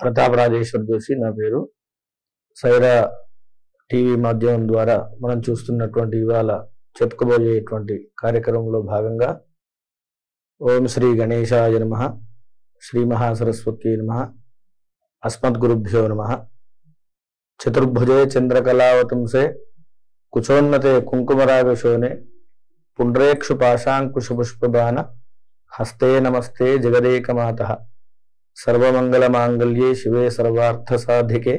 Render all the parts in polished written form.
ప్రతాప్ రాజేశ్వర్ జోషి నా పేరు. సైరా టీవీ మాధ్యమం ద్వారా మనం చూస్తున్నటువంటి ఇవాళ చెప్పుకోబోయేటువంటి కార్యక్రమంలో భాగంగా ఓం శ్రీ గణేశాయ నమః, శ్రీ మహాసరస్వతి నమః, అస్మద్గురుభ్యో నమః. చతుర్భుజే చంద్రకళావతంసే కుచోన్నతే కుంకుమరాగశోనే పుండ్రేక్షు పాశాంకుశపుష్పబాణ హస్తే నమస్తే జగదేకమాతః. సర్వమంగళమాంగళ్యే శివే సర్వార్థసాధికే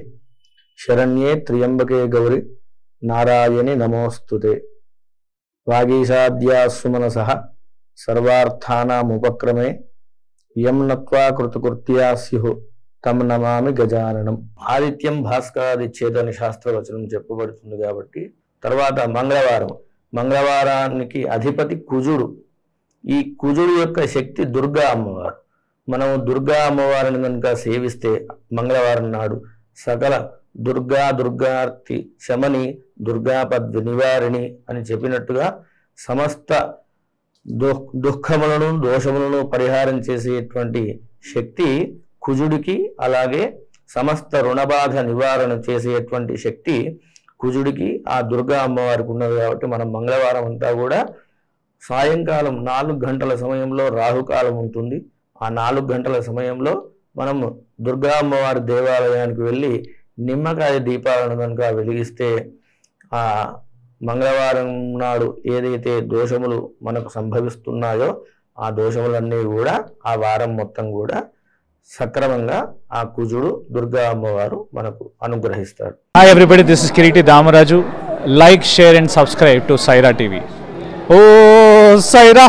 శరణ్యే త్ర్యంబకే గౌరి నారాయణి నమోస్తుతే. వాగీషాద్యాస్సు మనసః సర్వార్థానాముపక్రమే యం నత్వా కృతకృత్యా స్యుః తం నమామి గజాననం. ఆదిత్యం భాస్కరాదిచ్ఛేదని శాస్త్రవచనం చెప్పబడుతుంది కాబట్టి తర్వాత మంగళవారానికి అధిపతి కుజుడు. ఈ కుజుడు యొక్క శక్తి దుర్గా అమ్మవారు. మనము దుర్గా అమ్మవారిని కనుక సేవిస్తే మంగళవారం నాడు సకల దుర్గార్తి శమని దుర్గాపద్ నివారిణి అని చెప్పినట్టుగా సమస్త దుఃఖములను దోషములను పరిహారం చేసేటువంటి శక్తి కుజుడికి, అలాగే సమస్త రుణబాధ నివారణ చేసేటువంటి శక్తి కుజుడికి ఆ దుర్గా అమ్మవారికి ఉన్నది. కాబట్టి మనం మంగళవారం అంతా కూడా సాయంకాలం 4 గంటల సమయంలో రాహుకాలం ఉంటుంది. ఆ 4 గంటల సమయంలో మనము దుర్గా అమ్మవారి దేవాలయానికి వెళ్ళి నిమ్మకాయ దీపాలను కనుక వెలిగిస్తే ఆ మంగళవారం నాడు ఏదైతే దోషములు మనకు సంభవిస్తున్నాయో ఆ దోషములన్నీ కూడా ఆ వారం మొత్తం కూడా సక్రమంగా ఆ కుజుడు దుర్గా అమ్మవారు మనకు అనుగ్రహిస్తాడు. Hi everybody, this is Kiriti Damaraju. Like, share and subscribe to Saira TV. Oh Saira!